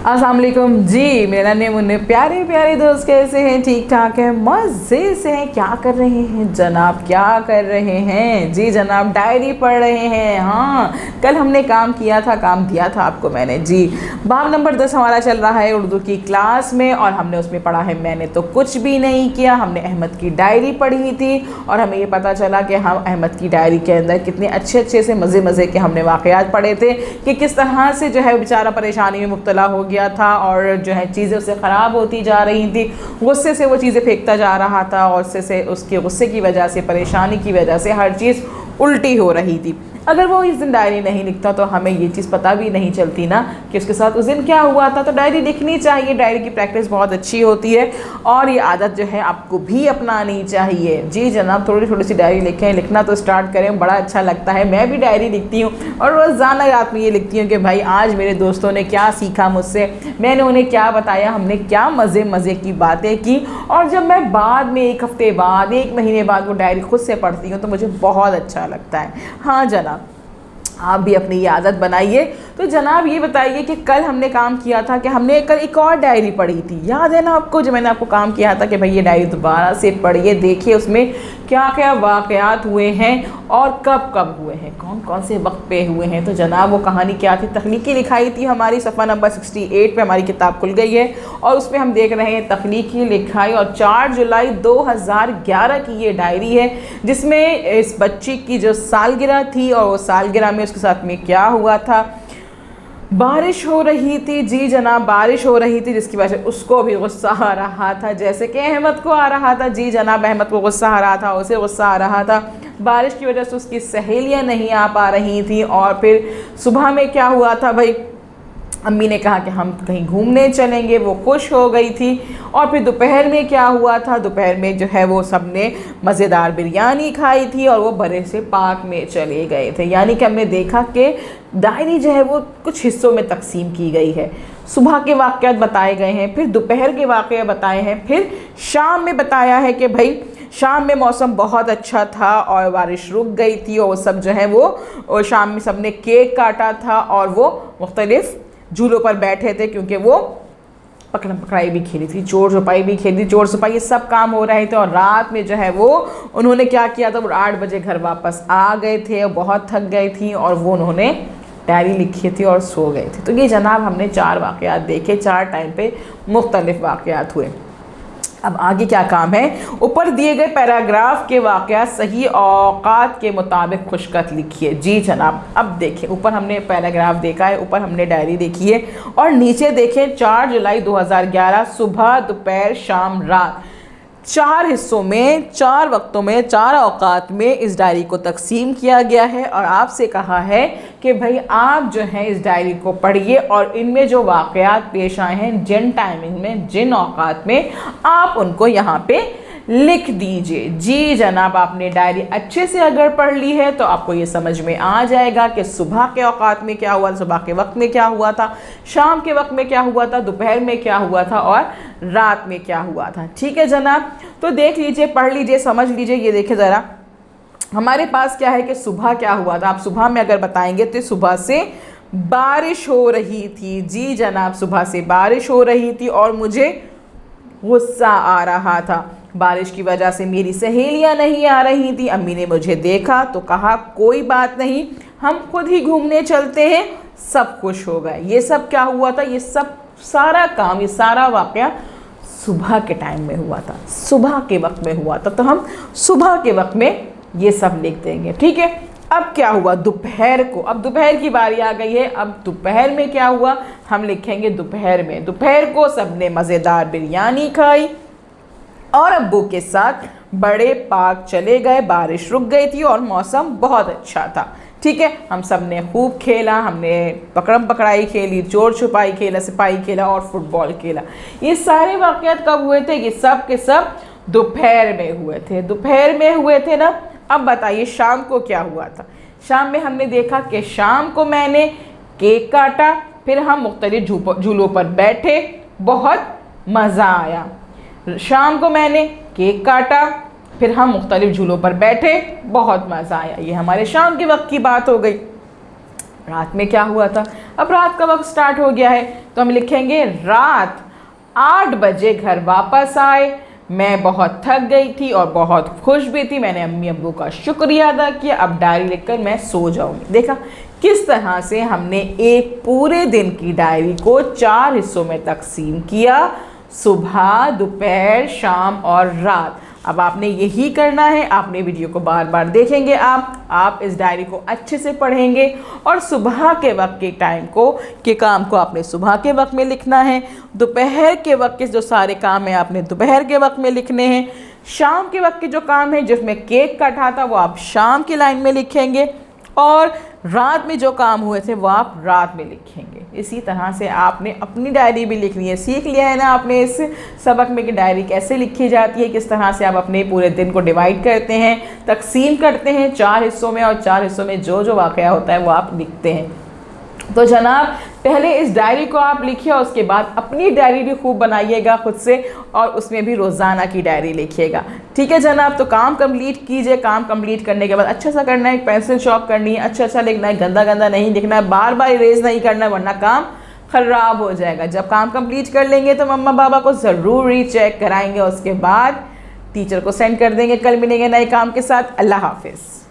अस्सलाम वालेकुम जी, मेरे नन्हे मुन्ने प्यारे प्यारे दोस्त कैसे हैं? ठीक ठाक है, मज़े से हैं? क्या कर रहे हैं जनाब, क्या कर रहे हैं जी जनाब? डायरी पढ़ रहे हैं। हाँ, कल हमने काम किया था, काम दिया था आपको मैंने जी। बाब नंबर 10 हमारा चल रहा है उर्दू की क्लास में और हमने उसमें पढ़ा है मैंने तो कुछ भी नहीं किया। हमने अहमद की डायरी पढ़ी थी और हमें ये पता चला कि हम अहमद की डायरी के अंदर कितने अच्छे से मज़े के हमने वाक़यात पढ़े थे कि किस तरह से जो है बेचारा परेशानी में मुब्तला हो गया था और जो है चीज़ें उससे ख़राब होती जा रही थी। गुस्से से वो चीज़ें फेंकता जा रहा था और उसके गुस्से की वजह से, परेशानी की वजह से हर चीज़ उल्टी हो रही थी। अगर वो इस दिन डायरी नहीं लिखता तो हमें ये चीज़ पता भी नहीं चलती ना कि उसके साथ उस दिन क्या हुआ था। तो डायरी लिखनी चाहिए, डायरी की प्रैक्टिस बहुत अच्छी होती है और ये आदत जो है आपको भी अपनानी चाहिए जी जनाब। थोड़ी सी डायरी लिखें, लिखना तो स्टार्ट करें, बड़ा अच्छा लगता है। मैं भी डायरी लिखती हूँ और रोज़ाना रात में ये लिखती हूँ कि भाई आज मेरे दोस्तों ने क्या सीखा मुझसे, मैंने उन्हें क्या बताया, हमने क्या मज़े की बातें की। और जब मैं बाद में 1 हफ़्ते बाद, 1 महीने बाद वो डायरी खुद से पढ़ती हूँ तो मुझे बहुत अच्छा लगता है। हाँ जनाब, आप भी अपनी ये आदत बनाइए। तो जनाब ये बताइए कि कल हमने काम किया था कि हमने कल एक और डायरी पढ़ी थी, याद है ना आपको? जो मैंने आपको काम किया था कि भाई ये डायरी दोबारा से पढ़िए, देखिए उसमें क्या क्या वाक़यात हुए हैं और कब कब हुए हैं, कौन कौन से वक्त पे हुए हैं। तो जनाब वो कहानी क्या थी? तख्लीकी लिखाई थी हमारी, सफ़ा नंबर 68 पे हमारी किताब खुल गई है और उसमें हम देख रहे हैं तख्लीकी लिखाई। और 4 जुलाई 2011 की ये डायरी है जिसमें इस बच्ची की जो सालगिरह थी और वो सालगिरह में उसके साथ में क्या हुआ था। बारिश हो रही थी जी जनाब, बारिश हो रही थी जिसकी वजह से उसको भी गुस्सा आ रहा था जैसे कि अहमद को आ रहा था जी जनाब। अहमद को गुस्सा आ रहा था, उसे गुस्सा आ रहा था। बारिश की वजह से उसकी सहेलियां नहीं आ पा रही थी और फिर सुबह में क्या हुआ था भाई, अम्मी ने कहा कि हम कहीं घूमने चलेंगे, वो खुश हो गई थी। और फिर दोपहर में क्या हुआ था, दोपहर में जो है वो सब ने मज़ेदार बिरयानी खाई थी और वो बड़े से पार्क में चले गए थे। यानी कि हमने देखा कि डायरी जो है वो कुछ हिस्सों में तकसीम की गई है। सुबह के वाक़यात बताए गए हैं, फिर दोपहर के वाक़े बताए हैं, फिर शाम में बताया है कि भाई शाम में मौसम बहुत अच्छा था और बारिश रुक गई थी और सब जो है वो शाम में सब ने केक काटा था और वो मुख्तलिफ़ झूलों पर बैठे थे क्योंकि वो पकड़म पकड़ाई भी खेली थी, चोर छुपाई भी खेली थी, चोर छुपाई ये सब काम हो रहे थे। और रात में जो है वो उन्होंने क्या किया था, वो 8 बजे घर वापस आ गए थे और बहुत थक गई थी और वो उन्होंने डायरी लिखी थी और सो गए थे। तो ये जनाब हमने 4 वाक़यात देखे, 4 टाइम पे मुख्तलिफ़ वाक़यात हुए। अब आगे क्या काम है, ऊपर दिए गए पैराग्राफ के वाक़यात सही औक़ात के मुताबिक खुशखत लिखिए जी जनाब। अब देखें, ऊपर हमने पैराग्राफ देखा है, ऊपर हमने डायरी देखी है और नीचे देखें 4 जुलाई 2011 सुबह, दोपहर, शाम, रात, 4 हिस्सों में, 4 वक्तों में, 4 औक़ात में इस डायरी को तकसीम किया गया है और आपसे कहा है कि भाई आप जो है इस डायरी को पढ़िए और इनमें जो वाक़यात पेश आए हैं, जिन टाइमिंग में, जिन औक़ात में, आप उनको यहाँ पे लिख दीजिए जी जनाब। आपने डायरी अच्छे से अगर पढ़ ली है तो आपको ये समझ में आ जाएगा कि सुबह के औक़ात में क्या हुआ, सुबह के वक्त में क्या हुआ था, शाम के वक्त में क्या हुआ था, दोपहर में क्या हुआ था और रात में क्या हुआ था। ठीक है जनाब, तो देख लीजिए, पढ़ लीजिए, समझ लीजिए। ये देखिए ज़रा, हमारे पास क्या है कि सुबह क्या हुआ था। आप सुबह में अगर बताएंगे तो सुबह से बारिश हो रही थी जी जनाब, सुबह से बारिश हो रही थी और मुझे गुस्सा आ रहा था। बारिश की वजह से मेरी सहेलियां नहीं आ रही थी। अम्मी ने मुझे देखा तो कहा कोई बात नहीं, हम खुद ही घूमने चलते हैं। सब खुश हो गए। ये सब क्या हुआ था, ये सब सारा काम, ये सारा वाक़या सुबह के टाइम में हुआ था, सुबह के वक्त में हुआ था। तो हम सुबह के वक्त में ये सब लिख देंगे। ठीक है, अब क्या हुआ दोपहर को, अब दोपहर की बारी आ गई है। अब दोपहर में क्या हुआ, हम लिखेंगे दोपहर में। दोपहर को सबने मज़ेदार बिरयानी खाई और अब्बू के साथ बड़े पार्क चले गए। बारिश रुक गई थी और मौसम बहुत अच्छा था। ठीक है, हम सब ने खूब खेला, हमने पकड़म पकड़ाई खेली, चोर छुपाई खेला, सिपाही खेला और फुटबॉल खेला। ये सारे वाक़यात कब हुए थे? ये सब के सब दोपहर में हुए थे, दोपहर में हुए थे ना। अब बताइए शाम को क्या हुआ था। शाम में हमने देखा कि शाम को मैंने केक काटा, फिर हम मुख्तलिफ झूलों पर बैठे, बहुत मज़ा आया। शाम को मैंने केक काटा, फिर हम मुख्तलिफ झूलों पर बैठे, बहुत मज़ा आया। ये हमारे शाम के वक्त की बात हो गई। रात में क्या हुआ था? अब रात का वक्त स्टार्ट हो गया है, तो हम लिखेंगे रात 8 बजे घर वापस आए, मैं बहुत थक गई थी और बहुत खुश भी थी, मैंने अम्मी अब्बू का शुक्रिया अदा किया, अब डायरी लिखकर मैं सो जाऊंगी। देखा किस तरह से हमने एक पूरे दिन की डायरी को 4 हिस्सों में तकसीम किया, सुबह, दोपहर, शाम और रात। अब आपने यही करना है, आपने वीडियो को बार बार देखेंगे, आप इस डायरी को अच्छे से पढ़ेंगे और सुबह के वक्त के टाइम को के काम को आपने सुबह के वक्त में लिखना है, दोपहर के वक्त के जो सारे काम हैं आपने दोपहर के वक्त में लिखने हैं, शाम के वक्त के जो काम है जिसमें केक कटा था वो आप शाम की लाइन में लिखेंगे और रात में जो काम हुए थे वो आप रात में लिखेंगे। इसी तरह से आपने अपनी डायरी भी लिखनी है। सीख लिया है ना आपने इस सबक में कि डायरी कैसे लिखी जाती है, किस तरह से आप अपने पूरे दिन को डिवाइड करते हैं, तकसीम करते हैं 4 हिस्सों में और 4 हिस्सों में जो जो वाक़या होता है वो आप लिखते हैं। तो जनाब पहले इस डायरी को आप लिखिए और उसके बाद अपनी डायरी भी खूब बनाइएगा खुद से और उसमें भी रोज़ाना की डायरी लिखिएगा। ठीक है जनाब, तो काम कंप्लीट कीजिए। काम कंप्लीट करने के बाद अच्छा सा करना है, पेंसिल शॉर्प करनी है, अच्छा अच्छा लिखना है, गंदा गंदा नहीं लिखना है, बार बार इरेज नहीं करना है वरना काम ख़राब हो जाएगा। जब काम कंप्लीट कर लेंगे तो मम्मा पापा को ज़रूर रीचेक कराएंगे, उसके बाद टीचर को सेंड कर देंगे। कल मिलेंगे नए काम के साथ। अल्लाह हाफिज़।